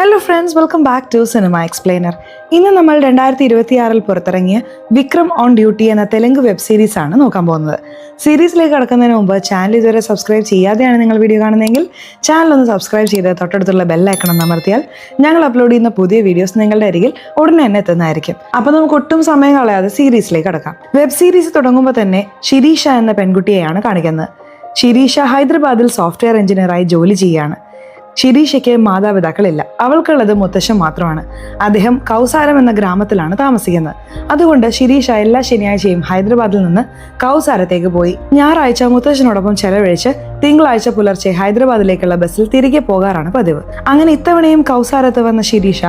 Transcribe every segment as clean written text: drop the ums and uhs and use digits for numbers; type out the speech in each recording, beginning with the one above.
Hello friends, welcome back to cinema explainer. ഇന്ന് നമ്മൾ 2026 പുറത്തിറങ്ങിയ വിക്രം ഓൺ ഡ്യൂട്ടി എന്ന തെലുങ്ക് വെബ് സീരീസ് ആണ് നോക്കാൻ പോകുന്നത്. സീരീസിലേക്ക് കടക്കുന്നതിന് മുമ്പ് ചാനൽ ഇതുവരെ സബ്സ്ക്രൈബ് ചെയ്യാതെയാണ് നിങ്ങൾ വീഡിയോ കാണുന്നതെങ്കിൽ ചാനൽ ഒന്ന് സബ്സ്ക്രൈബ് ചെയ്ത് തൊട്ടടുത്തുള്ള ബെല്ലൈക്കൺ അമർത്തിയാൽ ഞങ്ങൾ അപ്ലോഡ് ചെയ്യുന്ന പുതിയ വീഡിയോസ് നിങ്ങളുടെ അരികിൽ ഉടനെ തന്നെ എത്തുന്നതായിരിക്കും. അപ്പോൾ നമുക്ക് ഒട്ടും സമയം കളയാതെ സീരീസിലേക്ക് കടക്കാം. വെബ് സീരീസ് തുടങ്ങുമ്പോൾ തന്നെ ശിരീഷ എന്ന പെൺകുട്ടിയെയാണ് കാണിക്കുന്നത്. ശിരീഷ ഹൈദരാബാദിൽ സോഫ്റ്റ്വെയർ എഞ്ചിനീയറായി ജോലി ചെയ്യുകയാണ്. ശിരീഷയ്ക്ക് മാതാപിതാക്കളില്ല. അവൾക്കുള്ളത് മുത്തശ്ശൻ മാത്രമാണ്. അദ്ദേഹം കൗസാരം എന്ന ഗ്രാമത്തിലാണ് താമസിക്കുന്നത്. അതുകൊണ്ട് ശിരീഷ എല്ലാ ശനിയാഴ്ചയും ഹൈദരാബാദിൽ നിന്ന് കൗസാരത്തേക്ക് പോയി ഞായറാഴ്ച മുത്തശ്ശനോടൊപ്പം ചെലവഴിച്ച് തിങ്കളാഴ്ച പുലർച്ചെ ഹൈദരാബാദിലേക്കുള്ള ബസ്സിൽ തിരികെ പോകാറാണ് പതിവ്. അങ്ങനെ ഇത്തവണയും കൗസാരത്ത് വന്ന ശിരീഷ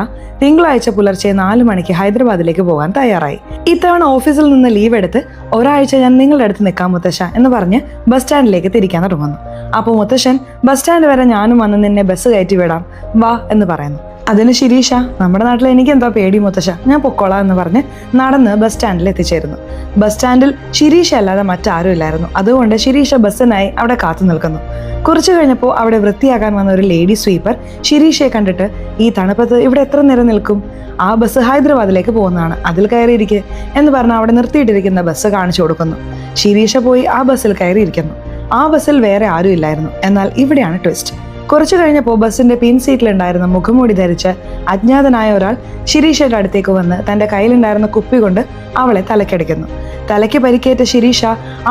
തിങ്കളാഴ്ച പുലർച്ചെ 4 മണിക്ക് ഹൈദരാബാദിലേക്ക് പോകാൻ തയ്യാറായി. ഇത്തവണ ഓഫീസിൽ നിന്ന് ലീവ് എടുത്ത് ഒരാഴ്ച ഞാൻ നിങ്ങളുടെ അടുത്ത് നിൽക്കാം മുത്തശ്ശ എന്ന് പറഞ്ഞ് ബസ് സ്റ്റാൻഡിലേക്ക് തിരിക്കാൻ തുടങ്ങുന്നു. അപ്പോൾ മുത്തശ്ശൻ ബസ് സ്റ്റാൻഡ് വരെ ഞാനും വന്ന് നിന്നെ ബസ് കയറ്റി വിടാം വാ എന്ന് പറയുന്നു. അതിന് ശിരീഷ, നമ്മുടെ നാട്ടിൽ എനിക്ക് എന്താ പേടി മുത്തശ്ശ, ഞാൻ പൊക്കോളാം എന്ന് പറഞ്ഞ് നടന്ന് ബസ് സ്റ്റാൻഡിൽ എത്തിച്ചേരുന്നു. ബസ് സ്റ്റാൻഡിൽ ശിരീഷ അല്ലാതെ മറ്റാരും ഇല്ലായിരുന്നു. അതുകൊണ്ട് ശിരീഷ ബസ്സിനായി അവിടെ കാത്തു നിൽക്കുന്നു. കുറച്ചു കഴിഞ്ഞപ്പോൾ അവിടെ വൃത്തിയാക്കാൻ വന്ന ഒരു ലേഡി സ്വീപ്പർ ശിരീഷയെ കണ്ടിട്ട്, ഈ തണുപ്പത്ത് ഇവിടെ എത്ര നേരം നിൽക്കും, ആ ബസ് ഹൈദരാബാദിലേക്ക് പോകുന്നതാണ്, അതിൽ കയറിയിരിക്കുക എന്ന് പറഞ്ഞ് അവിടെ നിർത്തിയിട്ടിരിക്കുന്ന ബസ് കാണിച്ചു കൊടുക്കുന്നു. ശിരീഷ പോയി ആ ബസ്സിൽ കയറിയിരിക്കുന്നു. ആ ബസ്സിൽ വേറെ ആരും ഇല്ലായിരുന്നു. എന്നാൽ ഇവിടെയാണ് ട്വിസ്റ്റ്. കുറച്ചു കഴിഞ്ഞപ്പോൾ ബസ്സിന്റെ പിൻ സീറ്റിലുണ്ടായിരുന്ന മുഖംമൂടി ധരിച്ച് അജ്ഞാതനായ ഒരാൾ ശിരീഷയുടെ അടുത്തേക്ക് വന്ന് തന്റെ കയ്യിലുണ്ടായിരുന്ന കുപ്പി കൊണ്ട് അവളെ തലക്കടിക്കുന്നു. തലയ്ക്ക് പരിക്കേറ്റ ശിരീഷ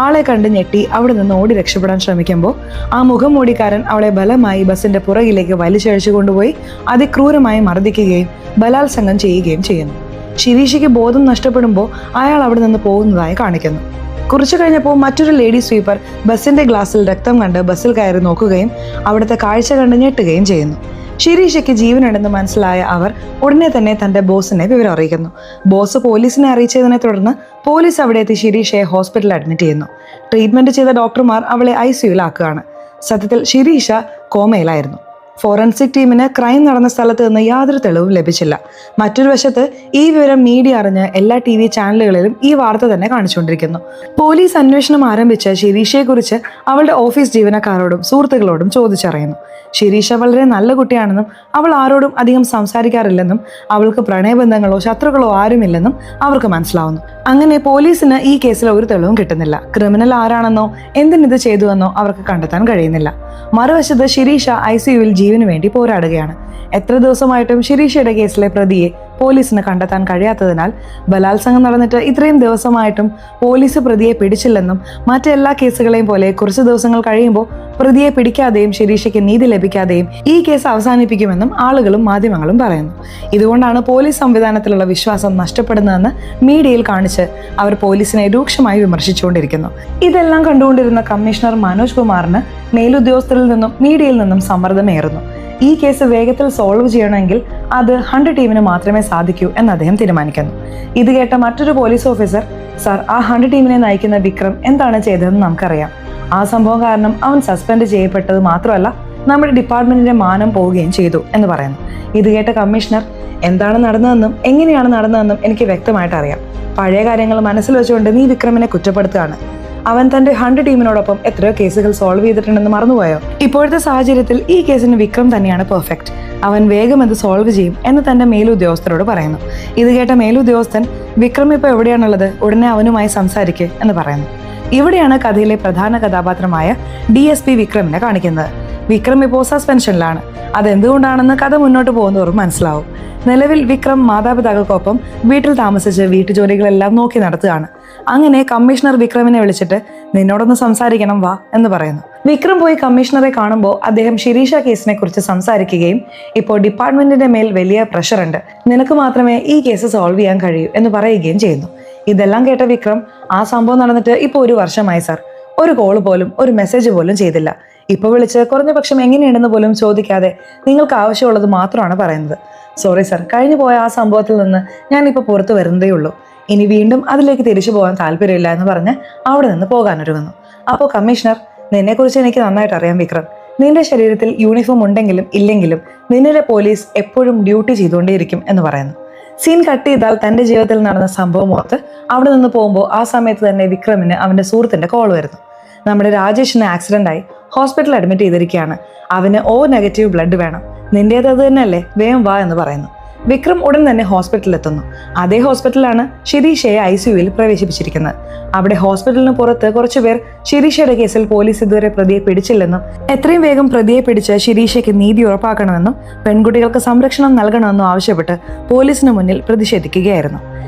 ആളെ കണ്ട് ഞെട്ടി അവിടെ നിന്ന് ഓടി രക്ഷപ്പെടാൻ ശ്രമിക്കുമ്പോൾ ആ മുഖംമൂടിക്കാരൻ അവളെ ബലമായി ബസ്സിന്റെ പുറകിലേക്ക് വലിച്ചഴിച്ചു കൊണ്ടുപോയി അതിക്രൂരമായി മർദ്ദിക്കുകയും ബലാത്സംഗം ചെയ്യുകയും ചെയ്യുന്നു. ശിരീഷയ്ക്ക് ബോധം നഷ്ടപ്പെടുമ്പോൾ അയാൾ അവിടെ നിന്ന് പോകുന്നതായി കാണിക്കുന്നു. കുറച്ചു കഴിഞ്ഞപ്പോൾ മറ്റൊരു ലേഡി സ്വീപ്പർ ബസ്സിന്റെ ഗ്ലാസ്സിൽ രക്തം കണ്ട് ബസ്സിൽ കയറി നോക്കുകയും അവിടുത്തെ കാഴ്ച കണ്ട് ഞെട്ടുകയും ചെയ്യുന്നു. ശിരീഷയ്ക്ക് ജീവനുണ്ടെന്ന് മനസ്സിലായ അവർ ഉടനെ തന്നെ തന്റെ ബോസിനെ വിവരം അറിയിക്കുന്നു. ബോസ് പോലീസിനെ അറിയിച്ചതിനെ തുടർന്ന് പോലീസ് അവിടെ എത്തി ശിരീഷയെ ഹോസ്പിറ്റലിൽ അഡ്മിറ്റ് ചെയ്യുന്നു. ട്രീറ്റ്മെന്റ് ചെയ്ത ഡോക്ടർമാർ അവളെ ICUലാക്കുകയാണ്. സത്യത്തിൽ ശിരീഷ കോമയിലായിരുന്നു. ഫോറൻസിക് ടീമിന് ക്രൈം നടന്ന സ്ഥലത്ത് നിന്ന് യാതൊരു തെളിവും ലഭിച്ചില്ല. മറ്റൊരു വശത്ത് ഈ വിവരം മീഡിയ അറിഞ്ഞ് എല്ലാ TV ചാനലുകളിലും ഈ വാർത്ത തന്നെ കാണിച്ചുകൊണ്ടിരിക്കുന്നു. പോലീസ് അന്വേഷണം ആരംഭിച്ച് ശിരീഷയെക്കുറിച്ച് അവളുടെ ഓഫീസ് ജീവനക്കാരോടും സുഹൃത്തുക്കളോടും ചോദിച്ചറിയുന്നു. ശിരീഷ വളരെ നല്ല കുട്ടിയാണെന്നും അവൾ ആരോടും അധികം സംസാരിക്കാറില്ലെന്നും അവൾക്ക് പ്രണയബന്ധങ്ങളോ ശത്രുക്കളോ ആരുമില്ലെന്നും അവർക്ക് മനസ്സിലാവുന്നു. അങ്ങനെ പോലീസിന് ഈ കേസിൽ ഒരു തെളിവും കിട്ടുന്നില്ല. ക്രിമിനൽ ആരാണെന്നോ എന്തിനിത് ചെയ്തുവെന്നോ അവർക്ക് കണ്ടെത്താൻ കഴിയുന്നില്ല. മറുവശത്ത് ശിരീഷ ICUവിൽ ജീവന് വേണ്ടി പോരാടുകയാണ്. എത്ര ദിവസമായിട്ടും ശിരീഷയുടെ കേസിലെ പ്രതിയെ പോലീസിന് കണ്ടെത്താൻ കഴിയാത്തതിനാൽ ബലാത്സംഗം നടന്നിട്ട് ഇത്രയും ദിവസമായിട്ടും പോലീസ് പ്രതിയെ പിടിച്ചില്ലെന്നും മറ്റെല്ലാ കേസുകളെയും പോലെ കുറച്ച് ദിവസങ്ങൾ കഴിയുമ്പോൾ പ്രതിയെ പിടിക്കാതെയും ശിരീഷയ്ക്ക് നീതി ലഭിക്കാതെയും ഈ കേസ് അവസാനിപ്പിക്കുമെന്നും ആളുകളും മാധ്യമങ്ങളും പറയുന്നു. ഇതുകൊണ്ടാണ് പോലീസ് സംവിധാനത്തിലുള്ള വിശ്വാസം നഷ്ടപ്പെടുന്നതെന്ന് മീഡിയയിൽ കാണിച്ച് അവർ പോലീസിനെ രൂക്ഷമായി വിമർശിച്ചുകൊണ്ടിരിക്കുന്നു. ഇതെല്ലാം കണ്ടുകൊണ്ടിരുന്ന കമ്മീഷണർ മനോജ് കുമാറിന് മേലുദ്യോഗസ്ഥരിൽ നിന്നും മീഡിയയിൽ നിന്നും സമ്മർദ്ദമേറുന്നു. ഈ കേസ് വേഗത്തിൽ സോൾവ് ചെയ്യണമെങ്കിൽ അത് 100 ടീമിന് മാത്രമേ സാധിക്കൂ എന്ന് അദ്ദേഹം തീരുമാനിക്കുന്നു. ഇത് കേട്ട മറ്റൊരു പോലീസ് ഓഫീസർ, സാർ, ആ 100 ടീമിനെ നയിക്കുന്ന വിക്രം എന്താണ് ചെയ്തതെന്ന് നമുക്കറിയാം. ആ സംഭവം കാരണം അവൻ സസ്പെൻഡ് ചെയ്യപ്പെട്ടത് മാത്രമല്ല നമ്മുടെ ഡിപ്പാർട്ട്മെന്റിന്റെ മാനം പോവുകയും ചെയ്തു എന്ന് പറയുന്നു. ഇത് കേട്ട കമ്മീഷണർ, എന്താണ് നടന്നതെന്നും എങ്ങനെയാണ് നടന്നതെന്നും എനിക്ക് വ്യക്തമായിട്ട് അറിയാം. പഴയ കാര്യങ്ങൾ മനസ്സിൽ വെച്ചുകൊണ്ട് നീ വിക്രമിനെ കുറ്റപ്പെടുത്തുകയാണ്. അവൻ തന്റെ 100 ടീമിനോടൊപ്പം എത്രയോ കേസുകൾ സോൾവ് ചെയ്തിട്ടുണ്ടെന്ന് മറന്നുപോയോ? ഇപ്പോഴത്തെ സാഹചര്യത്തിൽ ഈ കേസിന് വിക്രം തന്നെയാണ് പെർഫെക്റ്റ്. അവൻ വേഗം അത് സോൾവ് ചെയ്യും എന്ന് തന്റെ മേലുദ്യോഗസ്ഥരോട് പറയുന്നു. ഇത് കേട്ട മേലുദ്യോഗസ്ഥൻ, വിക്രം ഇപ്പോൾ എവിടെയാണുള്ളത്, ഉടനെ അവനുമായി സംസാരിക്കുക എന്ന് പറയുന്നു. ഇവിടെയാണ് കഥയിലെ പ്രധാന കഥാപാത്രമായ DSP വിക്രമിനെ കാണിക്കുന്നത്. വിക്രം ഇപ്പോൾ സസ്പെൻഷനിലാണ്. അതെന്തുകൊണ്ടാണെന്ന് കഥ മുന്നോട്ട് പോകുന്നവരും മനസ്സിലാവും. നിലവിൽ വിക്രം മാതാപിതാക്കൾക്കൊപ്പം വീട്ടിൽ താമസിച്ച് വീട്ടുജോലികളെല്ലാം നോക്കി നടത്തുകയാണ്. അങ്ങനെ കമ്മീഷണർ വിക്രമിനെ വിളിച്ചിട്ട്, നിന്നോടൊന്ന് സംസാരിക്കണം വാ എന്ന് പറയുന്നു. വിക്രം പോയി കമ്മീഷണറെ കാണുമ്പോൾ അദ്ദേഹം ശിരീഷ കേസിനെ കുറിച്ച് സംസാരിക്കുകയും ഇപ്പോൾ ഡിപ്പാർട്ട്മെന്റിന്റെ മേൽ വലിയ പ്രഷറുണ്ട്, നിനക്ക് മാത്രമേ ഈ കേസ് സോൾവ് ചെയ്യാൻ കഴിയൂ എന്ന് പറയുകയും ചെയ്യുന്നു. ഇതെല്ലാം കേട്ട വിക്രം, ആ സംഭവം നടന്നിട്ട് ഇപ്പോൾ 1 വർഷമായി സാർ, ഒരു കോള് പോലും ഒരു മെസ്സേജ് പോലും ചെയ്തില്ല. ഇപ്പൊ വിളിച്ച് കുറഞ്ഞ പക്ഷം എങ്ങനെയുണ്ടെന്ന് പോലും ചോദിക്കാതെ നിങ്ങൾക്ക് ആവശ്യമുള്ളത് മാത്രമാണ് പറയുന്നത്. സോറി സർ, കഴിഞ്ഞു പോയ ആ സംഭവത്തിൽ നിന്ന് ഞാനിപ്പോൾ പുറത്തു വരുന്നതേ ഉള്ളൂ. ഇനി വീണ്ടും അതിലേക്ക് തിരിച്ചു പോകാൻ താല്പര്യമില്ല എന്ന് പറഞ്ഞ് അവിടെ നിന്ന് പോകാനൊരുങ്ങുന്നു. അപ്പോൾ കമ്മീഷണർ, നിന്നെക്കുറിച്ച് എനിക്ക് നന്നായിട്ട് അറിയാം വിക്രം. നിന്റെ ശരീരത്തിൽ യൂണിഫോം ഉണ്ടെങ്കിലും ഇല്ലെങ്കിലും നിന്നിലെ പോലീസ് എപ്പോഴും ഡ്യൂട്ടി ചെയ്തുകൊണ്ടേയിരിക്കും എന്ന് പറയുന്നു. സീൻ കട്ട് ചെയ്താൽ തന്റെ ജീവിതത്തിൽ നടന്ന സംഭവം ഓർത്ത് അവിടെ നിന്ന് പോകുമ്പോൾ ആ സമയത്ത് തന്നെ വിക്രമിന് അവന്റെ സുഹൃത്തിന്റെ കോൾ വരുന്നു. നമ്മുടെ രാജേഷിന് ആക്സിഡന്റ് ആയി ഹോസ്പിറ്റലിൽ അഡ്മിറ്റ് ചെയ്തിരിക്കുകയാണ്. അവന് O നെഗറ്റീവ് ബ്ലഡ് വേണം. നിന്റേത് അത് തന്നെയല്ലേ, വേഗം വാ എന്ന് പറയുന്നു. വിക്രം ഉടൻ തന്നെ ഹോസ്പിറ്റലിൽ എത്തുന്നു. അതേ ഹോസ്പിറ്റലാണ് ശിരീഷയെ ICUവിൽ പ്രവേശിപ്പിച്ചിരിക്കുന്നത്. അവിടെ ഹോസ്പിറ്റലിന് പുറത്ത് കുറച്ചുപേർ ശിരീഷയുടെ കേസിൽ പോലീസ് ഇതുവരെ പ്രതിയെ പിടിച്ചില്ലെന്നും എത്രയും വേഗം പ്രതിയെ പിടിച്ച് ശിരീഷയ്ക്ക് നീതി ഉറപ്പാക്കണമെന്നും പെൺകുട്ടികൾക്ക് സംരക്ഷണം നൽകണമെന്നും ആവശ്യപ്പെട്ട് പോലീസിന് മുന്നിൽ പ്രതിഷേധിക്കുകയായിരുന്നു.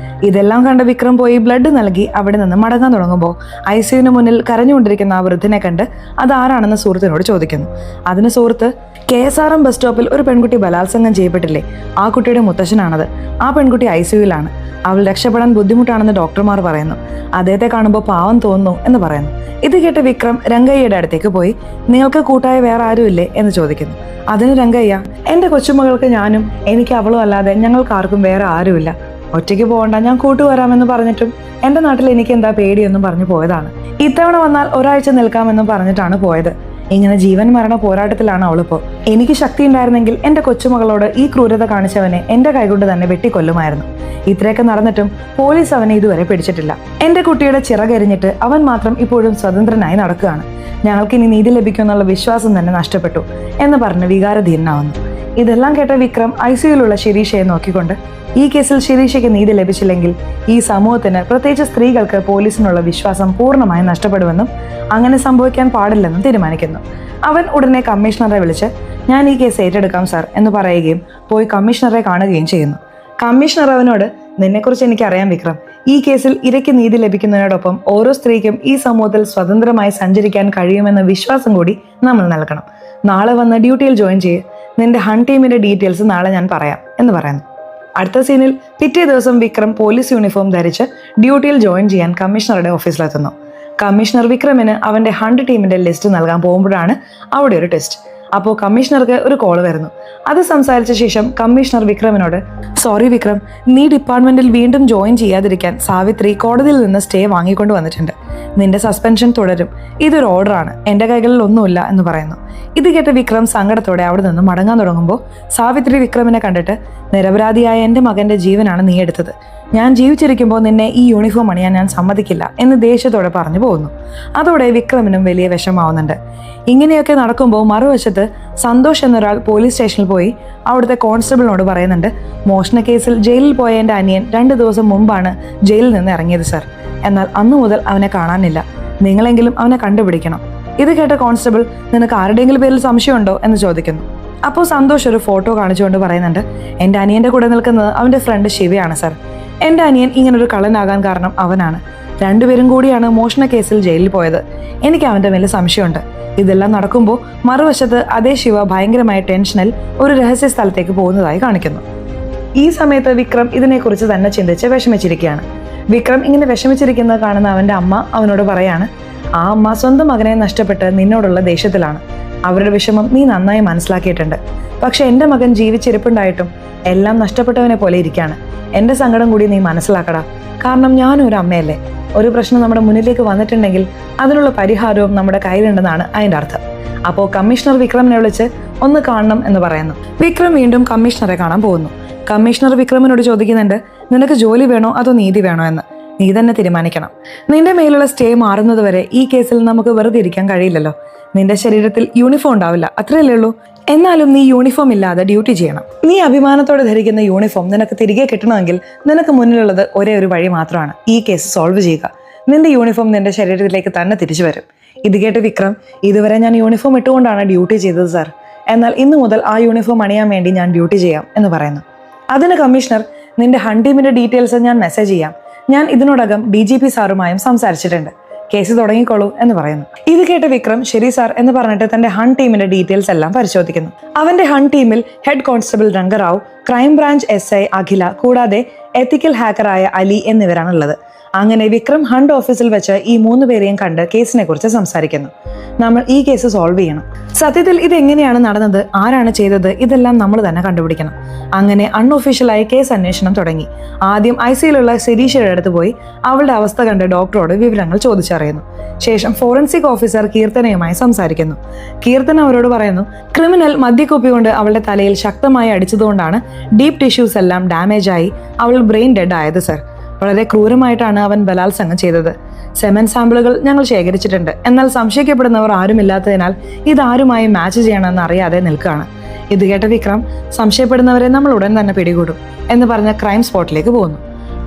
ഇതെല്ലാം കണ്ട വിക്രം പോയി ബ്ലഡ് നൽകി അവിടെ നിന്ന് മടങ്ങാൻ തുടങ്ങുമ്പോൾ ICUവിന് മുന്നിൽ കരഞ്ഞുകൊണ്ടിരിക്കുന്ന ആ വൃദ്ധനെ കണ്ട് അതാരാണെന്ന് സുഹൃത്തിനോട് ചോദിക്കുന്നു. അതിന് സുഹൃത്ത്, KSRM ബസ് സ്റ്റോപ്പിൽ ഒരു പെൺകുട്ടി ബലാത്സംഗം ചെയ്യപ്പെട്ടില്ലേ, ആ കുട്ടിയുടെ മുത്തശ്ശനാണത്. ആ പെൺകുട്ടി ICUവിലാണ്. അവൾ രക്ഷപ്പെടാൻ ബുദ്ധിമുട്ടാണെന്ന് ഡോക്ടർമാർ പറയുന്നു. അദ്ദേഹത്തെ കാണുമ്പോൾ പാവം തോന്നുന്നു എന്ന് പറയുന്നു. ഇത് കേട്ട് വിക്രം രംഗയ്യയുടെ അടുത്തേക്ക് പോയി നിങ്ങൾക്ക് കൂട്ടായ വേറെ ആരുമില്ലേ എന്ന് ചോദിക്കുന്നു. അതിന് രംഗയ്യ, എൻ്റെ കൊച്ചുമകൾക്ക് ഞാനും എനിക്ക് അവളും അല്ലാതെ ഞങ്ങൾക്ക് ആർക്കും വേറെ ആരുമില്ല. ഒറ്റയ്ക്ക് പോകണ്ട, ഞാൻ കൂട്ടുവരാമെന്ന് പറഞ്ഞിട്ടും എൻ്റെ നാട്ടിൽ എനിക്ക് എന്താ പേടിയെന്നും പറഞ്ഞു പോയതാണ്. ഇത്തവണ വന്നാൽ ഒരാഴ്ച നിൽക്കാമെന്നും പറഞ്ഞിട്ടാണ് പോയത്. ഇങ്ങനെ ജീവൻ മരണ പോരാട്ടത്തിലാണ് അവളിപ്പോ. എനിക്ക് ശക്തി ഉണ്ടായിരുന്നെങ്കിൽ എൻ്റെ കൊച്ചുമകളോട് ഈ ക്രൂരത കാണിച്ചവനെ എൻ്റെ കൈകൊണ്ട് തന്നെ വെട്ടിക്കൊല്ലുമായിരുന്നു. ഇത്രയൊക്കെ നടന്നിട്ടും പോലീസ് അവനെ ഇതുവരെ പിടിച്ചിട്ടില്ല. എൻ്റെ കുട്ടിയുടെ ചിറകരിഞ്ഞിട്ട് അവൻ മാത്രം ഇപ്പോഴും സ്വതന്ത്രനായി നടക്കുകയാണ്. ഞങ്ങൾക്കിനി നീതി ലഭിക്കുമെന്നുള്ള വിശ്വാസം തന്നെ നഷ്ടപ്പെട്ടു എന്ന് പറഞ്ഞ് വികാരധീരനാവുന്നു. ഇതെല്ലാം കേട്ട വിക്രം ICUവിലുള്ള ശിരീഷയെ നോക്കിക്കൊണ്ട് ഈ കേസിൽ ശിരീഷയ്ക്ക് നീതി ലഭിച്ചില്ലെങ്കിൽ ഈ സമൂഹത്തിന്, പ്രത്യേകിച്ച് സ്ത്രീകൾക്ക്, പോലീസിനുള്ള വിശ്വാസം പൂർണ്ണമായി നഷ്ടപ്പെടുമെന്നും അങ്ങനെ സംഭവിക്കാൻ പാടില്ലെന്നും തീരുമാനിക്കുന്നു. അവൻ ഉടനെ കമ്മീഷണറെ വിളിച്ച് ഞാൻ ഈ കേസ് ഏറ്റെടുക്കാം സാർ എന്ന് പറയുകയും പോയി കമ്മീഷണറെ കാണുകയും ചെയ്യുന്നു. കമ്മീഷണർ അവനോട് നിന്നെക്കുറിച്ച് എനിക്കറിയാം വിക്രം, ഈ കേസിൽ ഇരയ്ക്ക് നീതി ലഭിക്കുന്നതിനോടൊപ്പം ഓരോ സ്ത്രീക്കും ഈ സമൂഹത്തിൽ സ്വതന്ത്രമായി സഞ്ചരിക്കാൻ കഴിയുമെന്ന വിശ്വാസം കൂടി നമ്മൾ നൽകണം. നാളെ വന്ന് ഡ്യൂട്ടിയിൽ ജോയിൻ ചെയ്യ്. നിന്റെ ഹണ്ട് ടീമിന്റെ ഡീറ്റെയിൽസ് നാളെ ഞാൻ പറയാം എന്ന് പറയുന്നു. അടുത്ത സീനിൽ പിറ്റേ ദിവസം വിക്രം പോലീസ് യൂണിഫോം ധരിച്ച് ഡ്യൂട്ടിയിൽ ജോയിൻ ചെയ്യാൻ കമ്മീഷണറുടെ ഓഫീസിലെത്തുന്നു. കമ്മീഷണർ വിക്രമിന് അവന്റെ ഹണ്ട് ടീമിന്റെ ലിസ്റ്റ് നൽകാൻ പോകുമ്പോഴാണ് അവിടെ ഒരു ടെസ്റ്റ്. അപ്പോൾ കമ്മീഷണർക്ക് ഒരു കോൾ വരുന്നു. അത് സംസാരിച്ച ശേഷം കമ്മീഷണർ വിക്രമിനോട്, സോറി വിക്രം, നീ ഡിപ്പാർട്ട്മെന്റിൽ വീണ്ടും ജോയിൻ ചെയ്യാതിരിക്കാൻ സാവിത്രി കോടതിയിൽ നിന്ന് സ്റ്റേ വാങ്ങിക്കൊണ്ട് വന്നിട്ടുണ്ട്. നിന്റെ സസ്പെൻഷൻ തുടരും. ഇതൊരു ഓർഡറാണ്, എൻ്റെ കൈകളിൽ ഒന്നുമില്ല എന്ന് പറയുന്നു. ഇത് കേട്ട് വിക്രം സങ്കടത്തോടെ അവിടെ നിന്ന് മടങ്ങാൻ തുടങ്ങുമ്പോൾ സാവിത്രി വിക്രമിനെ കണ്ടിട്ട്, നിരപരാധിയായ എൻ്റെ മകന്റെ ജീവനാണ് നീ എടുത്തത്. ഞാൻ ജീവിച്ചിരിക്കുമ്പോൾ നിന്നെ ഈ യൂണിഫോം അണിയാൻ ഞാൻ സമ്മതിക്കില്ല എന്ന് ദേഷ്യത്തോടെ പറഞ്ഞു പോകുന്നു. അതോടെ വിക്രമിനും വലിയ വിഷമാവുന്നുണ്ട്. ഇങ്ങനെയൊക്കെ നടക്കുമ്പോൾ മറുവശത്ത് സന്തോഷ് എന്നൊരാൾ പോലീസ് സ്റ്റേഷനിൽ പോയി അവിടുത്തെ കോൺസ്റ്റബിളിനോട് പറയുന്നുണ്ട്, മോഷണ കേസിൽ ജയിലിൽ പോയ എൻ്റെ അനിയൻ 2 ദിവസം മുമ്പാണ് ജയിലിൽ നിന്ന് ഇറങ്ങിയത് സർ. എന്നാൽ അന്നു മുതൽ അവനെ കാണാനില്ല. നിങ്ങളെങ്കിലും അവനെ കണ്ടുപിടിക്കണം. ഇത് കേട്ട കോൺസ്റ്റബിൾ, നിനക്ക് ആരുടെയെങ്കിലും പേരിൽ സംശയമുണ്ടോ എന്ന് ചോദിക്കുന്നു. അപ്പോൾ സന്തോഷ് ഒരു ഫോട്ടോ കാണിച്ചുകൊണ്ട് പറയുന്നുണ്ട്, എൻ്റെ അനിയൻ്റെ കൂടെ നിൽക്കുന്നത് അവൻ്റെ ഫ്രണ്ട് ശിവയാണ് സർ. എൻ്റെ അനിയൻ ഇങ്ങനൊരു കള്ളനാകാൻ കാരണം അവനാണ്. 2 പേരും കൂടിയാണ് മോഷണ കേസിൽ ജയിലിൽ പോയത്. എനിക്ക് അവൻ്റെ മേലെ സംശയമുണ്ട്. ഇതെല്ലാം നടക്കുമ്പോൾ മറുവശത്ത് അതേ ശിവ ഭയങ്കരമായ ടെൻഷനിൽ ഒരു രഹസ്യ സ്ഥലത്തേക്ക് പോകുന്നതായി കാണിക്കുന്നു. ഈ സമയത്ത് വിക്രം ഇതിനെക്കുറിച്ച് തന്നെ ചിന്തിച്ച് വിഷമിച്ചിരിക്കുകയാണ്. വിക്രം ഇങ്ങനെ വിഷമിച്ചിരിക്കുന്നത് കാണുന്ന അവൻ്റെ അമ്മ അവനോട് പറയാണ്, ആ അമ്മ സ്വന്തം മകനെ നഷ്ടപ്പെട്ട് നിന്നോടുള്ള ദേഷ്യത്തിലാണ്. അവരുടെ വിഷമം നീ നന്നായി മനസ്സിലാക്കിയിട്ടുണ്ട്. പക്ഷെ എൻ്റെ മകൻ ജീവിച്ചിരിപ്പുണ്ടായിട്ടും എല്ലാം നഷ്ടപ്പെട്ടവനെ പോലെ ഇരിക്കുകയാണ്. എൻ്റെ സങ്കടം കൂടി നീ മനസ്സിലാക്കടാ. കാരണം ഞാനും ഒരു അമ്മയല്ലേ. ഒരു പ്രശ്നം നമ്മുടെ മുന്നിലേക്ക് വന്നിട്ടുണ്ടെങ്കിൽ അതിനുള്ള പരിഹാരവും നമ്മുടെ കയ്യിലുണ്ടെന്നാണ് അതിൻ്റെ അർത്ഥം. അപ്പോൾ കമ്മീഷണർ വിക്രമിനെ വിളിച്ച് ഒന്ന് കാണണം എന്ന് പറയുന്നു. വിക്രം വീണ്ടും കമ്മീഷണറെ കാണാൻ പോകുന്നു. കമ്മീഷണർ വിക്രമിനോട് ചോദിക്കുന്നുണ്ട്, നിനക്ക് ജോലി വേണോ അതോ നീതി വേണോ എന്ന്. നീ തന്നെ തീരുമാനിക്കണം. നിന്റെ മേലുള്ള സ്റ്റേ മാറുന്നത് വരെ ഈ കേസിൽ നമുക്ക് വെറുതെ ഇരിക്കാൻ കഴിയില്ലല്ലോ. നിന്റെ ശരീരത്തിൽ യൂണിഫോം ഉണ്ടാവില്ല, അത്രയല്ലേ ഉള്ളൂ. എന്നാലും നീ യൂണിഫോം ഇല്ലാതെ ഡ്യൂട്ടി ചെയ്യണം. നീ അഭിമാനത്തോടെ ധരിക്കുന്ന യൂണിഫോം നിനക്ക് തിരികെ കിട്ടണമെങ്കിൽ നിനക്ക് മുന്നിലുള്ളത് ഒരേ ഒരു വഴി മാത്രമാണ്, ഈ കേസ് സോൾവ് ചെയ്യുക. നിന്റെ യൂണിഫോം നിന്റെ ശരീരത്തിലേക്ക് തന്നെ തിരിച്ചു വരും. ഇത് കേട്ട് വിക്രം, ഇതുവരെ ഞാൻ യൂണിഫോം ഇട്ടുകൊണ്ടാണ് ഡ്യൂട്ടി ചെയ്തത് സാർ. എന്നാൽ ഇന്നു മുതൽ ആ യൂണിഫോം അണിയാൻ വേണ്ടി ഞാൻ ഡ്യൂട്ടി ചെയ്യാം എന്ന് പറയുന്നു. അതിന് കമ്മീഷണർ, നിന്റെ ഹണ്ട് ടീമിന്റെ ഡീറ്റെയിൽസ് ഞാൻ മെസ്സേജ് ചെയ്യാം. ഞാൻ ഇതിനോടകം DGP സാറുമായും സംസാരിച്ചിട്ടുണ്ട്. കേസ് തുടങ്ങിക്കോളൂ എന്ന് പറയുന്നു. ഇത് കേട്ട വിക്രം ശരി സാർ എന്ന് പറഞ്ഞിട്ട് തന്റെ ഹണ്ട് ടീമിന്റെ ഡീറ്റെയിൽസ് എല്ലാം പരിശോധിക്കുന്നു. അവന്റെ ഹണ്ട് ടീമിൽ ഹെഡ് കോൺസ്റ്റബിൾ രംഗറാവു, ക്രൈംബ്രാഞ്ച് SI അഖില, കൂടാതെ എത്തിക്കൽ ഹാക്കറായ അലി എന്നിവരാണുള്ളത്. അങ്ങനെ വിക്രം ഹണ്ട് ഓഫീസിൽ വെച്ച് ഈ 3 പേരെയും കണ്ട് കേസിനെ കുറിച്ച് സംസാരിക്കുന്നു. നമ്മൾ ഈ കേസ് സോൾവ് ചെയ്യണം. സത്യത്തിൽ ഇതെങ്ങനെയാണ് നടന്നത്, ആരാണ് ചെയ്തത്, ഇതെല്ലാം നമ്മൾ തന്നെ കണ്ടുപിടിക്കണം. അങ്ങനെ അൺഒഫീഷ്യലായി കേസ് അന്വേഷണം തുടങ്ങി. ആദ്യം ICUലുള്ള ശിരീഷയുടെ അടുത്ത് പോയി അവളുടെ അവസ്ഥ കണ്ട് ഡോക്ടറോട് വിവരങ്ങൾ ചോദിച്ചറിയുന്നു. ശേഷം ഫോറൻസിക് ഓഫീസർ കീർത്തനയുമായി സംസാരിക്കുന്നു. കീർത്തന അവരോട് പറയുന്നു, ക്രിമിനൽ മദ്യക്കുപ്പി കൊണ്ട് അവളുടെ തലയിൽ ശക്തമായി അടിച്ചതുകൊണ്ടാണ് ഡീപ് ടിഷ്യൂസ് എല്ലാം ഡാമേജ് ആയി അവൾ ബ്രെയിൻ ഡെഡ് ആയത് സർ. വളരെ ക്രൂരമായിട്ടാണ് അവൻ ബലാത്സംഗം ചെയ്തത്. സെമൻ സാമ്പിളുകൾ ഞങ്ങൾ ശേഖരിച്ചിട്ടുണ്ട്. എന്നാൽ സംശയിക്കപ്പെടുന്നവർ ആരുമില്ലാത്തതിനാൽ ഇതാരുമായി മാച്ച് ചെയ്യണമെന്ന് അറിയാതെ നിൽക്കുകയാണ്. ഇത് കേട്ട വിക്രം സംശയപ്പെടുന്നവരെ നമ്മൾ ഉടൻ തന്നെ പിടികൂടും എന്ന് പറഞ്ഞ ക്രൈം സ്പോട്ടിലേക്ക് പോകുന്നു.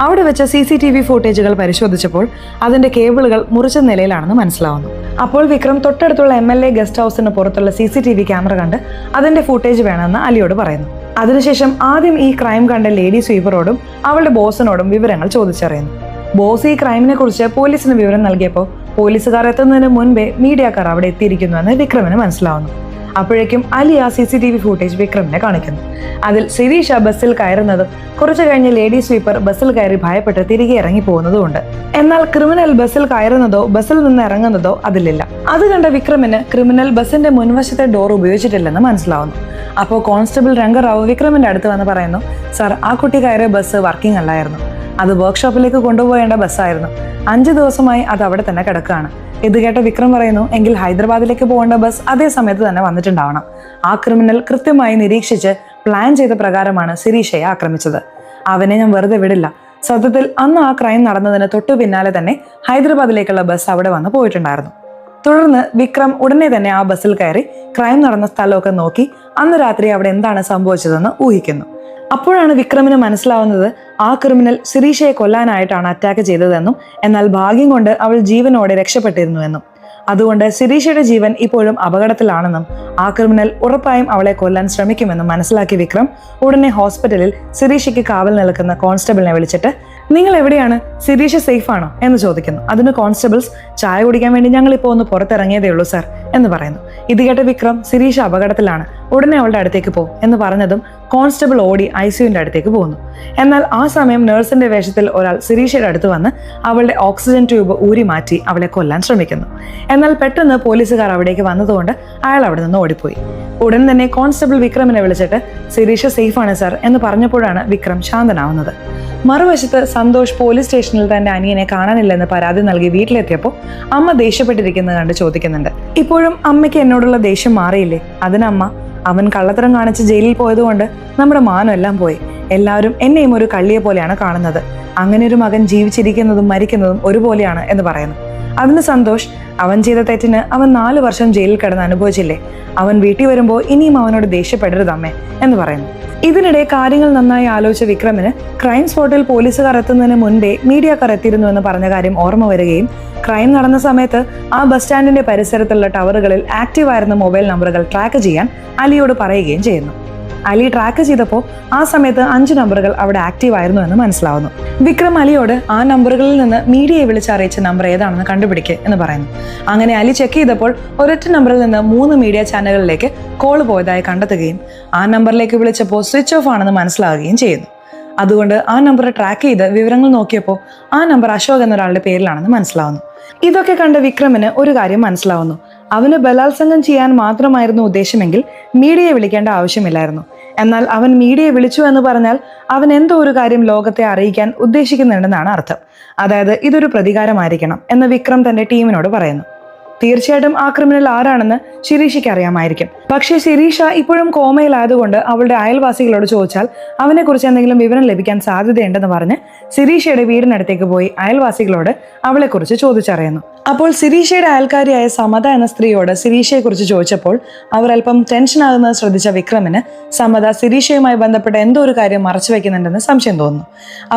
അവിടെ വെച്ച് CCTV ഫുട്ടേജുകൾ പരിശോധിച്ചപ്പോൾ അതിന്റെ കേബിളുകൾ മുറിച്ച നിലയിലാണെന്ന് മനസ്സിലാവുന്നു. അപ്പോൾ വിക്രം തൊട്ടടുത്തുള്ള MLA ഗസ്റ്റ് ഹൗസിന് പുറത്തുള്ള CCTV ക്യാമറ കണ്ട് അതിന്റെ ഫുട്ടേജ് വേണമെന്ന് അലിയോട് പറയുന്നു. അതിനുശേഷം ആദ്യം ഈ ക്രൈം കണ്ട ലേഡി സ്വീപ്പറോടും അവളുടെ ബോസിനോടും വിവരങ്ങൾ ചോദിച്ചറിയുന്നു. ബോസ് ഈ ക്രൈമിനെ കുറിച്ച് പോലീസിന് വിവരം നൽകിയപ്പോൾ പോലീസുകാർ എത്തുന്നതിന് മുൻപേ മീഡിയക്കാർ അവിടെ എത്തിയിരിക്കുന്നുവെന്ന് വിക്രമിന് മനസ്സിലാവുന്നു. അപ്പോഴേക്കും അലി ആ CCTV ഫുട്ടേജ് വിക്രമിനെ കാണിക്കുന്നു. അതിൽ ശിരീഷ ബസ്സിൽ കയറുന്നതും കുറച്ചു കഴിഞ്ഞ് ലേഡി സ്വീപ്പർ ബസ്സിൽ കയറി ഭയപ്പെട്ട് തിരികെ ഇറങ്ങി പോകുന്നതുമുണ്ട്. എന്നാൽ ക്രിമിനൽ ബസ്സിൽ കയറുന്നതോ ബസ്സിൽ നിന്ന് ഇറങ്ങുന്നതോ അതിലില്ല. അത് കണ്ട വിക്രമിന് ക്രിമിനൽ ബസ്സിന്റെ മുൻവശത്തെ ഡോർ ഉപയോഗിച്ചിട്ടില്ലെന്ന് മനസ്സിലാവുന്നു. അപ്പോൾ കോൺസ്റ്റബിൾ രംഗറാവു വിക്രമിന്റെ അടുത്ത് വന്ന് പറയുന്നു, സർ, ആ കുട്ടി കയറിയ ബസ് വർക്കിംഗ് അല്ലായിരുന്നു. അത് വർക്ക്ഷോപ്പിലേക്ക് കൊണ്ടുപോകേണ്ട ബസ്സായിരുന്നു. 5 ദിവസമായി അത് അവിടെ തന്നെ കിടക്കുകയാണ്. ഇത് കേട്ട വിക്രം പറയുന്നു, എങ്കിൽ ഹൈദരാബാദിലേക്ക് പോകേണ്ട ബസ് അതേ സമയത്ത് തന്നെ വന്നിട്ടുണ്ടാവണം. ആ ക്രിമിനൽ കൃത്യമായി നിരീക്ഷിച്ച് പ്ലാൻ ചെയ്ത പ്രകാരമാണ് ശിരീഷയെ ആക്രമിച്ചത്. അവനെ ഞാൻ വെറുതെ വിടില്ല. സത്യത്തിൽ അന്ന് ആ ക്രൈം നടന്നതിന് തൊട്ടു പിന്നാലെ തന്നെ ഹൈദരാബാദിലേക്കുള്ള ബസ് അവിടെ വന്ന് പോയിട്ടുണ്ടായിരുന്നു. തുടർന്ന് വിക്രം ഉടനെ തന്നെ ആ ബസ്സിൽ കയറി ക്രൈം നടന്ന സ്ഥലമൊക്കെ നോക്കി അന്ന് രാത്രി അവിടെ എന്താണ് സംഭവിച്ചതെന്ന് ഊഹിക്കുന്നു. അപ്പോഴാണ് വിക്രമിന് മനസ്സിലാവുന്നത് ആ ക്രിമിനൽ ശിരീഷയെ കൊല്ലാനായിട്ടാണ് അറ്റാക്ക് ചെയ്തതെന്നും എന്നാൽ ഭാഗ്യം കൊണ്ട് അവൾ ജീവനോടെ രക്ഷപ്പെട്ടിരുന്നുവെന്നും അതുകൊണ്ട് ശിരീഷയുടെ ജീവൻ ഇപ്പോഴും അപകടത്തിലാണെന്നും ആ ക്രിമിനൽ ഉറപ്പായും അവളെ കൊല്ലാൻ ശ്രമിക്കുമെന്നും മനസ്സിലാക്കിയ വിക്രം ഉടനെ ഹോസ്പിറ്റലിൽ ശിരീഷയ്ക്ക് കാവൽ നിൽക്കുന്ന കോൺസ്റ്റബിളിനെ വിളിച്ചിട്ട്, നിങ്ങൾ എവിടെയാണ്, ശിരീഷ സേഫ് ആണോ എന്ന് ചോദിക്കുന്നു. അതിന് കോൺസ്റ്റബിൾസ്, ചായ കുടിക്കാൻ വേണ്ടി ഞങ്ങൾ ഇപ്പോൾ ഒന്ന് പുറത്തിറങ്ങിയതേ ഉള്ളൂ സർ എന്ന് പറയുന്നു. ഇത് കേട്ട വിക്രം, ശിരീഷ അപകടത്തിലാണ്, ഉടനെ അവളുടെ അടുത്തേക്ക് പോകും എന്ന് പറഞ്ഞതും കോൺസ്റ്റബിൾ ഓടി ICUവിന്റെ അടുത്തേക്ക് പോകുന്നു. എന്നാൽ ആ സമയം നഴ്സിന്റെ വേഷത്തിൽ ഒരാൾ ശിരീഷയുടെ അടുത്ത് വന്ന് അവളുടെ ഓക്സിജൻ ട്യൂബ് ഊരി മാറ്റി അവളെ കൊല്ലാൻ ശ്രമിക്കുന്നു. എന്നാൽ പെട്ടെന്ന് പോലീസുകാർ അവിടേക്ക് വന്നതുകൊണ്ട് അയാൾ അവിടെ നിന്ന് ഓടിപ്പോയി. ഉടൻ തന്നെ കോൺസ്റ്റബിൾ വിക്രമിനെ വിളിച്ചിട്ട് ശിരീഷ സേഫാണ് സർ എന്ന് പറഞ്ഞപ്പോഴാണ് വിക്രം ശാന്തനാവുന്നത്. മറുവശത്ത് സന്തോഷ് പോലീസ് സ്റ്റേഷനിൽ തന്റെ അനിയനെ കാണാനില്ലെന്ന് പരാതി നൽകി വീട്ടിലെത്തിയപ്പോൾ അമ്മ ദേഷ്യപ്പെട്ടിരിക്കുന്നത് കണ്ട് ചോദിക്കുന്നുണ്ട്, ഇപ്പോഴും അമ്മയ്ക്ക് എന്നോടുള്ള ദേഷ്യം മാറിയില്ലേ? അതിനമ്മ, അവൻ കള്ളത്തരം കാണിച്ച് ജയിലിൽ പോയതുകൊണ്ട് നമ്മുടെ മാനം എല്ലാം പോയി. എല്ലാവരും എന്നെയും ഒരു കള്ളിയെ പോലെയാണ് കാണുന്നത്. അങ്ങനെ ഒരു മകൻ ജീവിച്ചിരിക്കുന്നതും മരിക്കുന്നതും ഒരുപോലെയാണ് എന്ന് പറയുന്നു. അതിന് സന്തോഷ്, അവൻ ചെയ്ത തെറ്റിന് അവൻ 4 വർഷം ജയിലിൽ കിടന്ന് അനുഭവിച്ചില്ലേ? അവൻ വീട്ടിൽ വരുമ്പോൾ ഇനിയും അവനോട് ദേഷ്യപ്പെടരുത് അമ്മേ എന്ന് പറയുന്നു. ഇതിനിടെ കാര്യങ്ങൾ നന്നായി ആലോചിച്ച വിക്രമിന് ക്രൈം സ്പോട്ടിൽ പോലീസുകാർ എത്തുന്നതിന് മുൻപേ മീഡിയക്കാർ എത്തിയിരുന്നു എന്ന് പറഞ്ഞ കാര്യം ഓർമ്മ വരികയും ക്രൈം നടന്ന സമയത്ത് ആ ബസ് സ്റ്റാൻഡിന്റെ പരിസരത്തുള്ള ടവറുകളിൽ ആക്റ്റീവായിരുന്ന മൊബൈൽ നമ്പറുകൾ ട്രാക്ക് ചെയ്യാൻ അലിയോട് പറയുകയും ചെയ്യുന്നു. അലി ട്രാക്ക് ചെയ്തപ്പോൾ ആ സമയത്ത് 5 നമ്പറുകൾ അവിടെ ആക്റ്റീവ് ആയിരുന്നു എന്ന് മനസ്സിലാവുന്നു. വിക്രം അലിയോട് ആ നമ്പറുകളിൽ നിന്ന് മീഡിയയെ വിളിച്ചറിയിച്ച നമ്പർ ഏതാണെന്ന് കണ്ടുപിടിക്കുക എന്ന് പറയുന്നു. അങ്ങനെ അലി ചെക്ക് ചെയ്തപ്പോൾ ഒരൊറ്റ നമ്പറിൽ നിന്ന് 3 മീഡിയ ചാനലുകളിലേക്ക് കോൾ പോയതായി കണ്ടെത്തുകയും ആ നമ്പറിലേക്ക് വിളിച്ചപ്പോൾ സ്വിച്ച് ഓഫ് ആണെന്ന് മനസ്സിലാവുകയും ചെയ്യുന്നു. അതുകൊണ്ട് ആ നമ്പർ ട്രാക്ക് ചെയ്ത് വിവരങ്ങൾ നോക്കിയപ്പോൾ ആ നമ്പർ അശോക് എന്നൊരാളുടെ പേരിലാണെന്ന് മനസ്സിലാവുന്നു. ഇതൊക്കെ കണ്ട വിക്രമിന് ഒരു കാര്യം മനസ്സിലാവുന്നു, അവന് ബലാത്സംഗം ചെയ്യാൻ മാത്രമായിരുന്നു ഉദ്ദേശമെങ്കിൽ മീഡിയയെ വിളിക്കേണ്ട ആവശ്യമില്ലായിരുന്നു. എന്നാൽ അവൻ മീഡിയയെ വിളിച്ചു എന്ന് പറഞ്ഞാൽ അവൻ എന്തോ ഒരു കാര്യം ലോകത്തെ അറിയിക്കാൻ ഉദ്ദേശിക്കുന്നുണ്ടെന്നാണ് അർത്ഥം. അതായത് ഇതൊരു പ്രതികാരമായിരിക്കണം എന്ന് വിക്രം തന്റെ ടീമിനോട് പറയുന്നു. തീർച്ചയായിട്ടും ആ ക്രിമിനൽ ആരാണെന്ന് ശിരീഷയ്ക്ക് അറിയാമായിരിക്കും. പക്ഷേ ശിരീഷ ഇപ്പോഴും കോമയിലായതുകൊണ്ട് അവളുടെ അയൽവാസികളോട് ചോദിച്ചാൽ അവനെക്കുറിച്ച് എന്തെങ്കിലും വിവരം ലഭിക്കാൻ സാധ്യതയുണ്ടെന്ന് പറഞ്ഞ് ശിരീഷയുടെ വീടിനടുത്തേക്ക് പോയി അയൽവാസികളോട് അവളെക്കുറിച്ച് ചോദിച്ചറിയുന്നു. അപ്പോൾ ശിരീഷയുടെ അയൽക്കാരിയായ സമത എന്ന സ്ത്രീയോട് ശിരീഷയെക്കുറിച്ച് ചോദിച്ചപ്പോൾ അവർ അല്പം ടെൻഷനാകുന്നത് ശ്രദ്ധിച്ച വിക്രമിന് സമത ശിരീഷയുമായി ബന്ധപ്പെട്ട എന്തോ ഒരു കാര്യം മറച്ചു വെക്കുന്നുണ്ടെന്ന് സംശയം തോന്നുന്നു.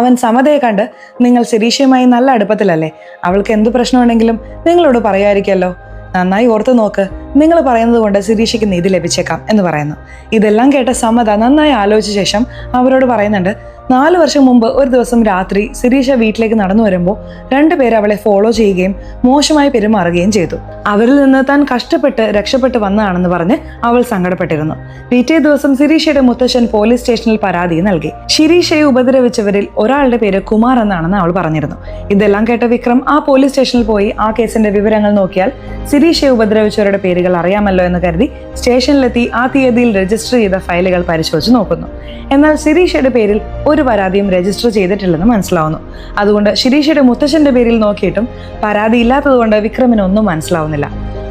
അവൻ സമതയെ കണ്ട്, നിങ്ങൾ ശിരീഷയുമായി നല്ല അടുപ്പത്തിലല്ലേ, അവൾക്ക് എന്തു പ്രശ്നമുണ്ടെങ്കിലും നിങ്ങളോട് പറയാതിരിക്കല്ലോ, നന്നായി ഓർത്തു നോക്ക്, നിങ്ങൾ പറയുന്നത് കൊണ്ട് ശിരീഷയ്ക്ക് നീതി ലഭിച്ചേക്കാം എന്ന് പറയുന്നു. ഇതെല്ലാം കേട്ട സമത നന്നായി ആലോചിച്ച ശേഷം അവരോട് പറയുന്നുണ്ട്, 4 വർഷം മുമ്പ് ഒരു ദിവസം രാത്രി ശിരീഷ വീട്ടിലേക്ക് നടന്നു വരുമ്പോൾ 2 പേര് അവളെ ഫോളോ ചെയ്യുകയും മോശമായി പെരുമാറുകയും ചെയ്തു. അവരിൽ നിന്ന് താൻ കഷ്ടപ്പെട്ട് രക്ഷപ്പെട്ട് വന്നതാണെന്ന് പറഞ്ഞ് അവൾ സങ്കടപ്പെട്ടിരുന്നു. പിറ്റേ ദിവസം ശിരീഷയുടെ മുത്തശ്ശൻ പോലീസ് സ്റ്റേഷനിൽ പരാതി നൽകി. ശിരീഷയെ ഉപദ്രവിച്ചവരിൽ ഒരാളുടെ പേര് കുമാർ എന്നാണെന്ന് അവൾ പറഞ്ഞിരുന്നു. ഇതെല്ലാം കേട്ട വിക്രം ആ പോലീസ് സ്റ്റേഷനിൽ പോയി ആ കേസിന്റെ വിവരങ്ങൾ നോക്കിയാൽ ശിരീഷയെ ഉപദ്രവിച്ചവരുടെ പേരുകൾ അറിയാമല്ലോ എന്ന് കരുതി സ്റ്റേഷനിലെത്തി ആ തീയതിയിൽ രജിസ്റ്റർ ചെയ്ത ഫയലുകൾ പരിശോധിച്ച് നോക്കുന്നു. എന്നാൽ ശിരീഷയുടെ പേരിൽ ഒരു പരാതിയും രജിസ്റ്റർ ചെയ്തിട്ടില്ലെന്ന് മനസ്സിലാവുന്നു. അതുകൊണ്ട് ശിരീഷയുടെ മുത്തശ്ശന്റെ പേരിൽ നോക്കിയിട്ടും പരാതി ഇല്ലാത്തതുകൊണ്ട് വിക്രമിന് ഒന്നും മനസ്സിലാവുന്നില്ല.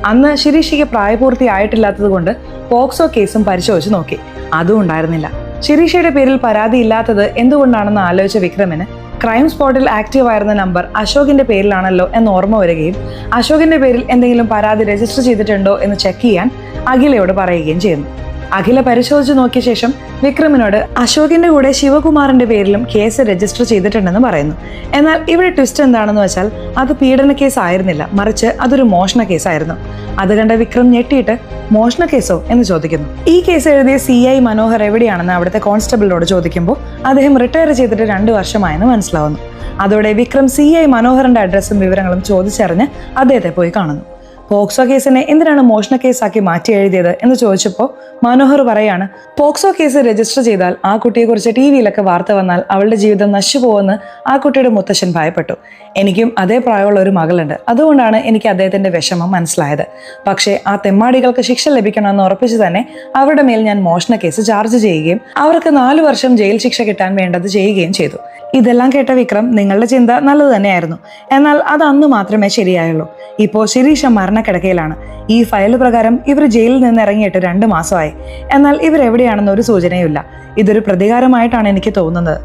അന്ന് ശിരീഷയ്ക്ക് പ്രായപൂർത്തിയായിട്ടില്ലാത്തത് കൊണ്ട് പോക്സോ കേസും പരിശോധിച്ച് നോക്കി, അതും ഉണ്ടായിരുന്നില്ല. ശിരീഷയുടെ പേരിൽ പരാതി ഇല്ലാത്തത് എന്തുകൊണ്ടാണെന്ന് ആലോചിച്ച വിക്രമിന് ക്രൈം സ്പോട്ടിൽ ആക്റ്റീവ് ആയിരുന്ന നമ്പർ അശോകിന്റെ പേരിലാണല്ലോ എന്ന് ഓർമ്മ വരികയും അശോകിന്റെ പേരിൽ എന്തെങ്കിലും പരാതി രജിസ്റ്റർ ചെയ്തിട്ടുണ്ടോ എന്ന് ചെക്ക് ചെയ്യാൻ അഖിലയോട് പറയുകയും ചെയ്യുന്നു. അഖില പരിശോധിച്ച് നോക്കിയ ശേഷം വിക്രമിനോട് അശോകിന്റെ കൂടെ ശിവകുമാറിന്റെ പേരിലും കേസ് രജിസ്റ്റർ ചെയ്തിട്ടുണ്ടെന്ന് പറയുന്നു. എന്നാൽ ഇവിടെ ട്വിസ്റ്റ് എന്താണെന്ന് വെച്ചാൽ അത് പീഡന കേസ് ആയിരുന്നില്ല, മറിച്ച് അതൊരു മോഷണ കേസായിരുന്നു. അത് കണ്ട വിക്രം ഞെട്ടിയിട്ട് മോഷണ കേസോ എന്ന് ചോദിക്കുന്നു. ഈ കേസ് എഴുതിയ CI മനോഹർ എവിടെയാണെന്ന് അവിടുത്തെ കോൺസ്റ്റബിളിനോട് ചോദിക്കുമ്പോൾ അദ്ദേഹം റിട്ടയർ ചെയ്തിട്ട് 2 വർഷമായെന്ന് മനസ്സിലാവുന്നു. അതോടെ വിക്രം CI മനോഹറിന്റെ അഡ്രസ്സും വിവരങ്ങളും ചോദിച്ചറിഞ്ഞ് അദ്ദേഹത്തെ പോയി കാണുന്നു. പോക്സോ കേസിനെ എന്തിനാണ് മോഷണ കേസാക്കി മാറ്റി എഴുതിയത് എന്ന് ചോദിച്ചപ്പോൾ മനോഹർ പറയാണ്, പോക്സോ കേസ് രജിസ്റ്റർ ചെയ്താൽ ആ കുട്ടിയെക്കുറിച്ച് TV-യിലൊക്കെ വാർത്ത വന്നാൽ അവളുടെ ജീവിതം നശിച്ചുപോകുമെന്ന് ആ കുട്ടിയുടെ മുത്തശ്ശൻ ഭയപ്പെട്ടു. എനിക്കും അതേ പ്രായമുള്ള ഒരു മകളുണ്ട്, അതുകൊണ്ടാണ് എനിക്ക് അദ്ദേഹത്തിന്റെ വിഷമം മനസ്സിലായത്. പക്ഷേ ആ തെമ്മാടികൾക്ക് ശിക്ഷ ലഭിക്കണമെന്ന് ഉറപ്പിച്ചു തന്നെ അവരുടെ മേൽ ഞാൻ മോഷണ കേസ് ചാർജ് ചെയ്യുകയും അവർക്ക് 4 വർഷം ജയിൽ ശിക്ഷ കിട്ടാൻ വേണ്ടത് ചെയ്യുകയും ചെയ്തു. ഇതെല്ലാം കേട്ട വിക്രം, നിങ്ങളുടെ ചിന്ത നല്ലത് തന്നെയായിരുന്നു, എന്നാൽ അത് അന്ന് മാത്രമേ ശരിയായുള്ളൂ. ഇപ്പോൾ ശിരീഷ മരണക്കിടക്കയിലാണ്. ഈ ഫയൽ പ്രകാരം ഇവർ ജയിലിൽ നിന്ന് ഇറങ്ങിയിട്ട് 2 മാസമായി. എന്നാൽ ഇവരെവിടെയാണെന്ന് ഒരു സൂചനയുമില്ല. ഇതൊരു പ്രതികാരമായിട്ടാണ് എനിക്ക് തോന്നുന്നത്.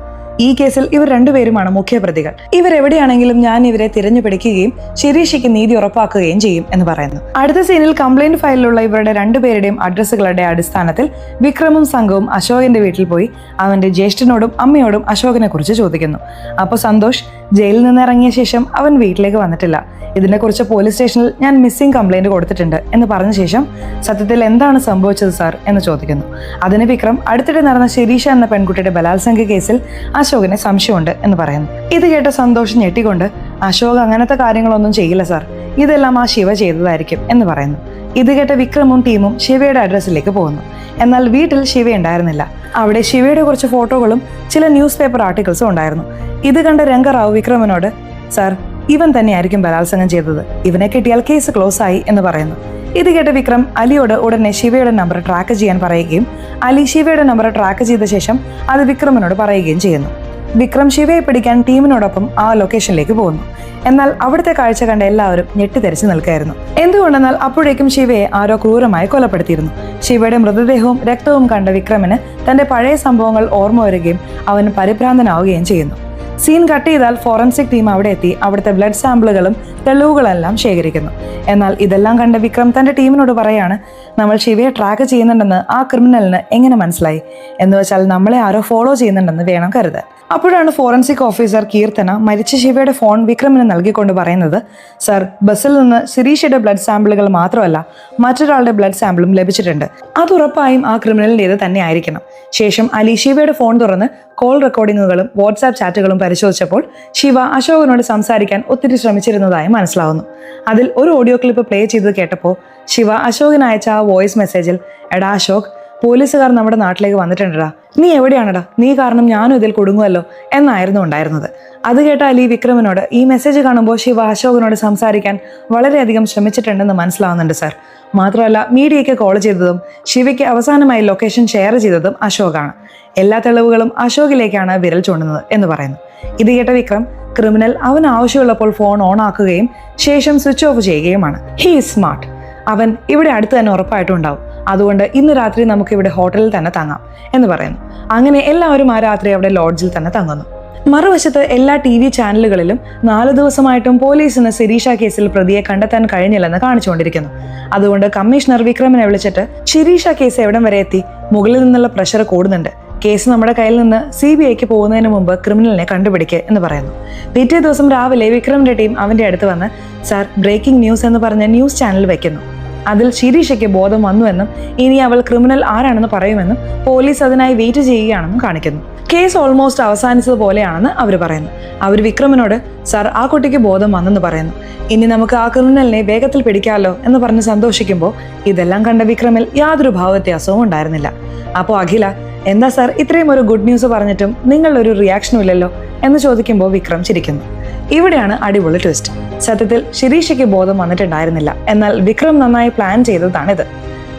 ഈ കേസിൽ ഇവർ 2 പേരുമാണ് മുഖ്യ പ്രതികൾ. ഇവരെവിടെയാണെങ്കിലും ഞാൻ ഇവരെ തിരഞ്ഞു പിടിക്കുകയും ശിരീഷയ്ക്ക് നീതി ഉറപ്പാക്കുകയും ചെയ്യും എന്ന് പറയുന്നു. അടുത്ത സീനിൽ കംപ്ലൈന്റ് ഫയലിലുള്ള ഇവരുടെ 2 പേരുടെയും അഡ്രസ്സുകളുടെ അടിസ്ഥാനത്തിൽ വിക്രമും സംഘവും അശോകന്റെ വീട്ടിൽ പോയി അവന്റെ ജ്യേഷ്ഠനോടും അമ്മയോടും അശോകനെ കുറിച്ച് ചോദിക്കുന്നു. അപ്പോൾ സന്തോഷ് ജയിലിൽ നിന്ന് ഇറങ്ങിയ ശേഷം അവൻ വീട്ടിലേക്ക് വന്നിട്ടില്ല. ഇതിനെക്കുറിച്ച് പോലീസ് സ്റ്റേഷനിൽ ഞാൻ മിസ്സിംഗ് കംപ്ലൈന്റ് കൊടുത്തിട്ടുണ്ട് എന്ന് പറഞ്ഞ ശേഷം സത്യത്തിൽ എന്താണ് സംഭവിച്ചത് സാർ എന്ന് ചോദിക്കുന്നു. അതിന് വിക്രം അടുത്തിടെ നടന്ന ശിരീഷ എന്ന പെൺകുട്ടിയുടെ ബലാത്സംഗ കേസിൽ അശോകിന് സംശയമുണ്ട് എന്ന് പറയുന്നു. ഇത് കേട്ട സന്തോഷ് ഞെട്ടിക്കൊണ്ട് അശോക് അങ്ങനത്തെ കാര്യങ്ങളൊന്നും ചെയ്യില്ല സാർ, ഇതെല്ലാം ആ ശിവ ചെയ്തതായിരിക്കും എന്ന് പറയുന്നു. ഇത് കേട്ട വിക്രമും ടീമും ശിവയുടെ അഡ്രസ്സിലേക്ക് പോകുന്നു. എന്നാൽ വീട്ടിൽ ശിവ ഉണ്ടായിരുന്നില്ല. അവിടെ ശിവയുടെ കുറച്ച് ഫോട്ടോകളും ചില ന്യൂസ് പേപ്പർ ആർട്ടിക്കിൾസും ഉണ്ടായിരുന്നു. ഇത് കണ്ട രംഗറാവു വിക്രമിനോട്, സാർ ഇവൻ തന്നെയായിരിക്കും ബലാത്സംഗം ചെയ്തത്, ഇവനെ കിട്ടിയാൽ കേസ് ക്ലോസ് ആയി എന്ന് പറയുന്നു. ഇത് കേട്ട വിക്രം അലിയോട് ഉടനെ ശിവയുടെ നമ്പർ ട്രാക്ക് ചെയ്യാൻ പറയുകയും അലി ശിവയുടെ നമ്പർ ട്രാക്ക് ചെയ്ത ശേഷം അത് വിക്രമിനോട് പറയുകയും ചെയ്യുന്നു. വിക്രം ശിവയെ പിടിക്കാൻ ടീമിനോടൊപ്പം ആ ലൊക്കേഷനിലേക്ക് പോകുന്നു. എന്നാൽ അവിടുത്തെ കാഴ്ച കണ്ട എല്ലാവരും ഞെട്ടിത്തെറിച്ച് നിൽക്കുകയായിരുന്നു. എന്തുകൊണ്ടെന്നാൽ അപ്പോഴേക്കും ശിവയെ ആരോ ക്രൂരമായി കൊലപ്പെടുത്തിയിരുന്നു. ശിവയുടെ മൃതദേഹവും രക്തവും കണ്ട വിക്രമിന് തന്റെ പഴയ സംഭവങ്ങൾ ഓർമ്മ വരികയും അവൻ പരിഭ്രാന്തനാവുകയും ചെയ്യുന്നു. സീൻ കട്ട് ചെയ്താൽ ഫോറൻസിക് ടീം അവിടെ എത്തി അവിടുത്തെ ബ്ലഡ് സാമ്പിളുകളും തെളിവുകളെല്ലാം ശേഖരിക്കുന്നു. എന്നാൽ ഇതെല്ലാം കണ്ട വിക്രം തന്റെ ടീമിനോട് പറയാണ്, നമ്മൾ ശിവയെ ട്രാക്ക് ചെയ്യുന്നുണ്ടെന്ന് ആ ക്രിമിനലിന് എങ്ങനെ മനസ്സിലായി? എന്ന് വെച്ചാൽ നമ്മളെ ആരോ ഫോളോ ചെയ്യുന്നുണ്ടെന്ന് വേണം കരുതാൻ. അപ്പോഴാണ് ഫോറൻസിക് ഓഫീസർ കീർത്തന മരിച്ച ശിവയുടെ ഫോൺ വിക്രമിന് നൽകിക്കൊണ്ട് പറയുന്നത്, സർ ബസ്സിൽ നിന്ന് ശിരീഷയുടെ ബ്ലഡ് സാമ്പിളുകൾ മാത്രമല്ല മറ്റൊരാളുടെ ബ്ലഡ് സാമ്പിളും ലഭിച്ചിട്ടുണ്ട്, അത് ഉറപ്പായും ആ ക്രിമിനലിൻ്റേത് തന്നെ ആയിരിക്കണം. ശേഷം അലി ശിവയുടെ ഫോൺ തുറന്ന് കോൾ റെക്കോർഡിങ്ങുകളും വാട്സാപ്പ് ചാറ്റുകളും പരിശോധിച്ചപ്പോൾ ശിവ അശോകനോട് സംസാരിക്കാൻ ഒത്തിരി ശ്രമിച്ചിരുന്നതായി മനസ്സിലാവുന്നു. അതിൽ ഒരു ഓഡിയോ ക്ലിപ്പ് പ്ലേ ചെയ്ത് കേട്ടപ്പോൾ ശിവ അശോകന് അയച്ച ആ വോയിസ് മെസ്സേജിൽ, എടാ അശോക്, പോലീസുകാർ നമ്മുടെ നാട്ടിലേക്ക് വന്നിട്ടുണ്ടടാ, നീ എവിടെയാണടാ, നീ കാരണം ഞാനും ഇതിൽ കുടുങ്ങുമല്ലോ എന്നായിരുന്നു ഉണ്ടായിരുന്നത്. അത് കേട്ട അലി വിക്രമിനോട്, ഈ മെസ്സേജ് കാണുമ്പോൾ ശിവ അശോകനോട് സംസാരിക്കാൻ വളരെയധികം ശ്രമിച്ചിട്ടുണ്ടെന്ന് മനസ്സിലാവുന്നുണ്ട് സാർ. മാത്രമല്ല മീഡിയയ്ക്ക് കോൾ ചെയ്തതും ശിവയ്ക്ക് അവസാനമായി ലൊക്കേഷൻ ഷെയർ ചെയ്തതും അശോകാണ്. എല്ലാ തെളിവുകളും അശോകിലേക്കാണ് വിരൽ ചൂണ്ടുന്നത് എന്ന് പറയുന്നു. ഇത് കേട്ട വിക്രം, ക്രിമിനൽ അവൻ ആവശ്യമുള്ളപ്പോൾ ഫോൺ ഓൺ ആക്കുകയും ശേഷം സ്വിച്ച് ഓഫ് ചെയ്യുകയുമാണ്. He is smart. അവൻ ഇവിടെ അടുത്ത് തന്നെ ഉറപ്പായിട്ടും ഉണ്ടാവും. അതുകൊണ്ട് ഇന്ന് രാത്രി നമുക്ക് ഇവിടെ ഹോട്ടലിൽ തന്നെ തങ്ങാം എന്ന് പറയുന്നു. അങ്ങനെ എല്ലാവരും ആ രാത്രി അവിടെ ലോഡ്ജിൽ തന്നെ തങ്ങുന്നു. മറുവശത്ത് എല്ലാ TV ചാനലുകളിലും 4 ദിവസമായിട്ടും പോലീസിന് ശിരീഷ കേസിൽ പ്രതിയെ കണ്ടെത്താൻ കഴിഞ്ഞില്ലെന്ന് കാണിച്ചുകൊണ്ടിരിക്കുന്നു. അതുകൊണ്ട് കമ്മീഷണർ വിക്രമിനെ വിളിച്ചിട്ട്, ശിരീഷ കേസ് എവിടം വരെ എത്തി? മുകളിൽ നിന്നുള്ള പ്രഷർ കൂടുന്നുണ്ട്. കേസ് നമ്മുടെ കയ്യിൽ നിന്ന് CBIക്ക് പോകുന്നതിന് മുമ്പ് ക്രിമിനലിനെ കണ്ടുപിടിക്കുക എന്ന് പറയുന്നു. പിറ്റേ ദിവസം രാവിലെ വിക്രമിന്റെ ടീം അവന്റെ അടുത്ത് വന്ന്, സാർ ബ്രേക്കിംഗ് ന്യൂസ് എന്ന് പറഞ്ഞ ന്യൂസ് ചാനൽ വെക്കുന്നു. അതിൽ ശിരീഷയ്ക്ക് ബോധം വന്നുവെന്നും ഇനി അവൾ ക്രിമിനൽ ആരാണെന്ന് പറയുമെന്നും പോലീസ് അതിനായി വെയിറ്റ് ചെയ്യുകയാണെന്നും കാണിക്കുന്നു. കേസ് ഓൾമോസ്റ്റ് അവസാനിച്ചതുപോലെയാണെന്ന് അവർ പറയുന്നു. അവർ വിക്രമിനോട്, സാർ ആ കുട്ടിക്ക് ബോധം വന്നെന്ന് പറയുന്നു, ഇനി നമുക്ക് ആ ക്രിമിനലിനെ വേഗത്തിൽ പിടിക്കാമല്ലോ എന്ന് പറഞ്ഞ് സന്തോഷിക്കുമ്പോൾ ഇതെല്ലാം കണ്ട വിക്രമിൽ യാതൊരു ഭാവവ്യത്യാസവും ഉണ്ടായിരുന്നില്ല. അപ്പോൾ അഖില, എന്താ സാർ ഇത്രയും ഒരു ഗുഡ് ന്യൂസ് പറഞ്ഞിട്ടും നിങ്ങളൊരു റിയാക്ഷനും ഇല്ലല്ലോ എന്ന് ചോദിക്കുമ്പോൾ വിക്രം ചിരിക്കുന്നു. ഇവിടെയാണ് അടിപൊളി ട്വിസ്റ്റ്. സത്യത്തിൽ ശിരീഷയ്ക്ക് ബോധം വന്നിട്ടുണ്ടായിരുന്നില്ല, എന്നാൽ വിക്രം നന്നായി പ്ലാൻ ചെയ്തതാണിത്.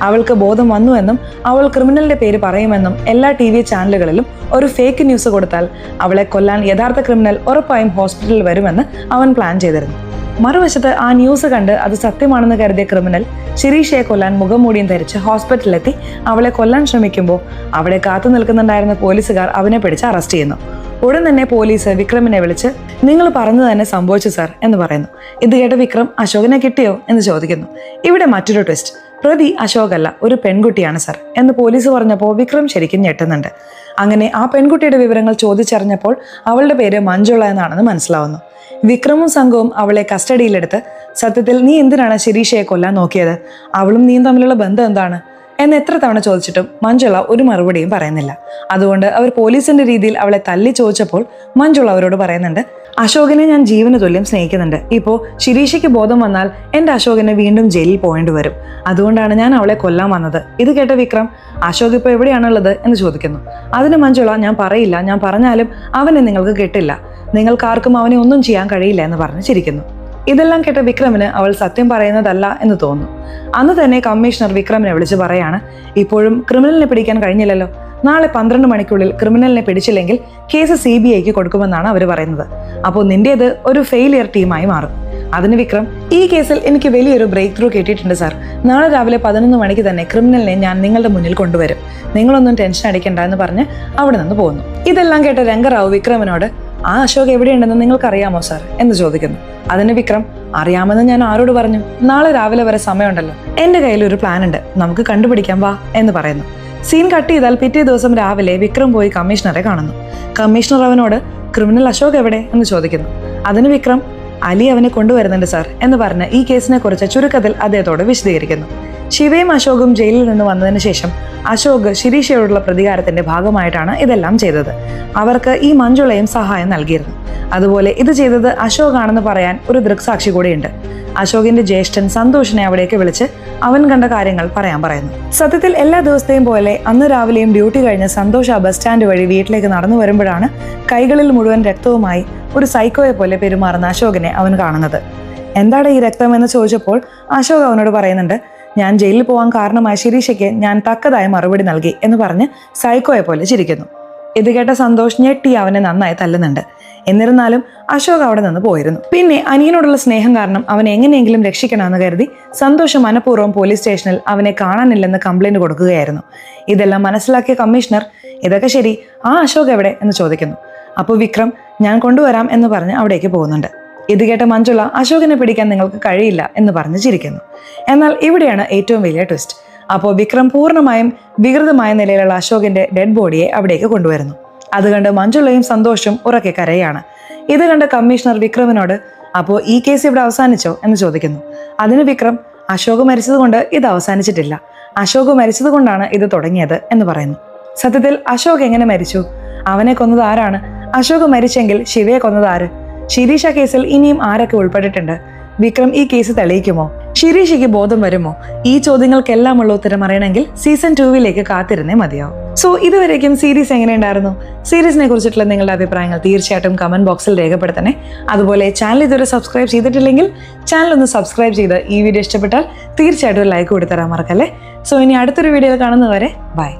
അവൾക്ക് ബോധം വന്നുവെന്നും അവൾ ക്രിമിനലിന്റെ പേര് പറയുമെന്നും എല്ലാ TV ചാനലുകളിലും ഒരു ഫേക്ക് ന്യൂസ് കൊടുത്താൽ അവളെ കൊല്ലാൻ യഥാർത്ഥ ക്രിമിനൽ ഉറപ്പായും ഹോസ്പിറ്റലിൽ വരുമെന്ന് അവൻ പ്ലാൻ ചെയ്തിരുന്നു. മറുവശത്ത് ആ ന്യൂസ് കണ്ട് അത് സത്യമാണെന്ന് കരുതിയ ക്രിമിനൽ ശിരീഷയെ കൊല്ലാൻ മുഖംമൂടിയും ധരിച്ച് ഹോസ്പിറ്റലിലെത്തി അവളെ കൊല്ലാൻ ശ്രമിക്കുമ്പോൾ അവിടെ കാത്തു നിൽക്കുന്നുണ്ടായിരുന്ന പോലീസുകാർ അവനെ പിടിച്ച് അറസ്റ്റ് ചെയ്യുന്നു. ഉടൻ തന്നെ പോലീസ് വിക്രമിനെ വിളിച്ച് നിങ്ങൾ പറഞ്ഞത് തന്നെ സംഭവിച്ചു സാർ എന്ന് പറയുന്നു. ഇത് കേട്ട വിക്രം അശോകിനെ കിട്ടിയോ എന്ന് ചോദിക്കുന്നു. ഇവിടെ മറ്റൊരു ട്വിസ്റ്റ്. പ്രതി അശോകല്ല, ഒരു പെൺകുട്ടിയാണ് സാർ എന്ന് പോലീസ് പറഞ്ഞപ്പോൾ വിക്രം ശരിക്കും ഞെട്ടുന്നുണ്ട്. അങ്ങനെ ആ പെൺകുട്ടിയുടെ വിവരങ്ങൾ ചോദിച്ചറിഞ്ഞപ്പോൾ അവളുടെ പേര് മഞ്ജുള എന്നാണെന്ന് മനസ്സിലാവുന്നു. വിക്രമും സംഘവും അവളെ കസ്റ്റഡിയിലെടുത്ത് സത്യത്തിൽ നീ എന്തിനാണ് ശിരീഷയെ കൊല്ലാൻ നോക്കിയത്, അവളും നീയും തമ്മിലുള്ള ബന്ധം എന്താണ് എന്ന് എത്ര തവണ ചോദിച്ചിട്ടും മഞ്ജുള ഒരു മറുപടിയും പറയുന്നില്ല. അതുകൊണ്ട് അവർ പോലീസിന്റെ രീതിയിൽ അവളെ തല്ലി ചോദിച്ചപ്പോൾ മഞ്ജുള അവരോട് പറയുന്നുണ്ട്, അശോകിനെ ഞാൻ ജീവന് തുല്യം സ്നേഹിക്കുന്നുണ്ട്. ഇപ്പോൾ ശിരീഷയ്ക്ക് ബോധം വന്നാൽ എൻ്റെ അശോകിനെ വീണ്ടും ജയിലിൽ പോകേണ്ടി വരും. അതുകൊണ്ടാണ് ഞാൻ അവളെ കൊല്ലാൻ വന്നത്. ഇത് കേട്ട വിക്രം അശോക് ഇപ്പോൾ എവിടെയാണുള്ളത് എന്ന് ചോദിക്കുന്നു. അതിന് മഞ്ജുള ഞാൻ പറയില്ല, ഞാൻ പറഞ്ഞാലും അവനെ നിങ്ങൾക്ക് കിട്ടില്ല, നിങ്ങൾക്കാർക്കും അവനെ ഒന്നും ചെയ്യാൻ കഴിയില്ല എന്ന് പറഞ്ഞ് ചിരിക്കുന്നു. ഇതെല്ലാം കേട്ട വിക്രമിന് അവൾ സത്യം പറയുന്നതല്ല എന്ന് തോന്നുന്നു. അന്ന് തന്നെ കമ്മീഷണർ വിക്രമിനെ വിളിച്ച് പറയാണ്, ഇപ്പോഴും ക്രിമിനലിനെ പിടിക്കാൻ കഴിഞ്ഞില്ലല്ലോ, നാളെ 12 മണിക്കുള്ളിൽ ക്രിമിനലിനെ പിടിച്ചില്ലെങ്കിൽ കേസ് CBIക്ക് കൊടുക്കുമെന്നാണ് അവർ പറയുന്നത്. അപ്പോൾ നിന്റേത് ഒരു ഫെയിലിയർ ടീമായി മാറും. അതിന് വിക്രം, ഈ കേസിൽ എനിക്ക് വലിയൊരു ബ്രേക്ക് ത്രൂ കിട്ടിയിട്ടുണ്ട് സാർ. നാളെ രാവിലെ 11 മണിക്ക് തന്നെ ക്രിമിനലിനെ ഞാൻ നിങ്ങളുടെ മുന്നിൽ കൊണ്ടുവരും, നിങ്ങളൊന്നും ടെൻഷൻ അടിക്കണ്ട എന്ന് പറഞ്ഞ് അവിടെ നിന്ന് പോകുന്നു. ഇതെല്ലാം കേട്ട രംഗറാവു വിക്രമിനോട്, ആ അശോക് എവിടെയുണ്ടെന്ന് നിങ്ങൾക്കറിയാമോ സാർ എന്ന് ചോദിക്കുന്നു. അതിന് വിക്രം, അറിയാമെന്ന് ഞാൻ ആരോട് പറഞ്ഞു, നാളെ രാവിലെ വരെ സമയമുണ്ടല്ലോ, എൻ്റെ കയ്യിൽ ഒരു പ്ലാൻ ഉണ്ട്, നമുക്ക് കണ്ടുപിടിക്കാം വാ എന്ന് പറയുന്നു. സീൻ കട്ട് ചെയ്താൽ പിറ്റേ ദിവസം രാവിലെ വിക്രം പോയി കമ്മീഷണറെ കാണുന്നു. കമ്മീഷണർ അവനോട് ക്രിമിനൽ അശോക് എവിടെ എന്ന് ചോദിക്കുന്നു. അതിന് വിക്രം, അലി അവനെ കൊണ്ടുവരുന്നുണ്ട് സാർ എന്ന് പറഞ്ഞ് ഈ കേസിനെ കുറിച്ച് ചുരുക്കത്തിൽ അദ്ദേഹത്തോട് വിശദീകരിക്കുന്നു. ശിവയും അശോകും ജയിലിൽ നിന്ന് വന്നതിന് ശേഷം അശോക് ശിരീഷയോടുള്ള പ്രതികാരത്തിന്റെ ഭാഗമായിട്ടാണ് ഇതെല്ലാം ചെയ്തത്. അവർക്ക് ഈ മഞ്ജുളയും സഹായം നൽകിയിരുന്നു. അതുപോലെ ഇത് ചെയ്തത് അശോക് ആണെന്ന് പറയാൻ ഒരു ദൃക്സാക്ഷി കൂടെയുണ്ട്. അശോകിന്റെ ജ്യേഷ്ഠൻ സന്തോഷിനെ അവിടേക്ക് വിളിച്ച് അവൻ കണ്ട കാര്യങ്ങൾ പറയാൻ പറയുന്നു. സത്യത്തിൽ എല്ലാ ദിവസത്തെയും പോലെ അന്ന് രാവിലെയും ഡ്യൂട്ടി കഴിഞ്ഞ് സന്തോഷ് ആ ബസ് സ്റ്റാൻഡ് വഴി വീട്ടിലേക്ക് നടന്നു വരുമ്പോഴാണ് കൈകളിൽ മുഴുവൻ രക്തവുമായി ഒരു സൈക്കോയെ പോലെ പെരുമാറുന്ന അശോകിനെ അവൻ കാണുന്നത്. എന്താണ് ഈ രക്തം എന്ന് ചോദിച്ചപ്പോൾ അശോക് അവനോട് പറയുന്നുണ്ട്, ഞാൻ ജയിലിൽ പോകാൻ കാരണമായ ശിരീഷയ്ക്ക് ഞാൻ തക്കതായ മറുപടി നൽകി എന്ന് പറഞ്ഞ് സൈക്കോയെ പോലെ ചിരിക്കുന്നു. ഇത് കേട്ട സന്തോഷ് ഞെട്ടി അവനെ നന്നായി തല്ലുന്നുണ്ട്. എന്നിരുന്നാലും അശോക് അവിടെ നിന്ന് പോയിരുന്നു. പിന്നെ അനിയനോടുള്ള സ്നേഹം കാരണം അവനെ എങ്ങനെയെങ്കിലും രക്ഷിക്കണമെന്ന് കരുതി സന്തോഷ് മനഃപൂർവ്വം പോലീസ് സ്റ്റേഷനിൽ അവനെ കാണാനില്ലെന്ന് കംപ്ലൈന്റ് കൊടുക്കുകയായിരുന്നു. ഇതെല്ലാം മനസ്സിലാക്കിയ കമ്മീഷണർ, ഇതൊക്കെ ശരി, ആ അശോക് എവിടെ എന്ന് ചോദിക്കുന്നു. അപ്പോൾ വിക്രം, ഞാൻ കൊണ്ടുവരാം എന്ന് പറഞ്ഞ് അവിടേക്ക് പോകുന്നുണ്ട്. ഇത് കേട്ട മഞ്ജുള, അശോകിനെ പിടിക്കാൻ നിങ്ങൾക്ക് കഴിയില്ല എന്ന് പറഞ്ഞ് ചിരിക്കുന്നു. എന്നാൽ ഇവിടെയാണ് ഏറ്റവും വലിയ ട്വിസ്റ്റ്. അപ്പോൾ വിക്രം പൂർണ്ണമായും വികൃതമായ നിലയിലുള്ള അശോകിന്റെ ഡെഡ് ബോഡിയെ അവിടേക്ക് കൊണ്ടുവരുന്നു. അത് കണ്ട് മഞ്ജുളയും സന്തോഷും ഉറക്കെ കരയാണ്. ഇത് കണ്ട് കമ്മീഷണർ വിക്രമിനോട്, അപ്പോൾ ഈ കേസ് ഇവിടെ അവസാനിച്ചോ എന്ന് ചോദിക്കുന്നു. അതിന് വിക്രം, അശോക് മരിച്ചതുകൊണ്ട് ഇത് അവസാനിച്ചിട്ടില്ല, അശോക് മരിച്ചത് കൊണ്ടാണ് ഇത് തുടങ്ങിയത് എന്ന് പറയുന്നു. സത്യത്തിൽ അശോക് എങ്ങനെ മരിച്ചു? അവനെ കൊന്നത് ആരാണ്? അശോക് മരിച്ചെങ്കിൽ ശിവയെ കൊന്നത് ആര്? ശിരീഷ കേസിൽ ഇനിയും ആരൊക്കെ ഉൾപ്പെട്ടിട്ടുണ്ട്? വിക്രം ഈ കേസ് തെളിയിക്കുമോ? ശിരീഷയ്ക്ക് ബോധം വരുമോ? ഈ ചോദ്യങ്ങൾക്കെല്ലാമുള്ള ഉത്തരം അറിയണമെങ്കിൽ സീസൺ 2 കാത്തിരുന്നേ മതിയാവും. സോ ഇതുവരേക്കും സീരീസ് എങ്ങനെയുണ്ടായിരുന്നു? സീരീസിനെ കുറിച്ചിട്ടുള്ള നിങ്ങളുടെ അഭിപ്രായങ്ങൾ തീർച്ചയായിട്ടും കമന്റ് ബോക്സിൽ രേഖപ്പെടുത്തണേ. അതുപോലെ ചാനൽ ഇതുവരെ സബ്സ്ക്രൈബ് ചെയ്തിട്ടില്ലെങ്കിൽ ചാനൽ ഒന്ന് സബ്സ്ക്രൈബ് ചെയ്ത് ഈ വീഡിയോ ഇഷ്ടപ്പെട്ടാൽ തീർച്ചയായിട്ടും ലൈക്ക് കൊടുത്തരാൻ മറക്കല്ലേ. സോ ഇനി അടുത്തൊരു വീഡിയോയിൽ കാണുന്നവരെ ബൈ.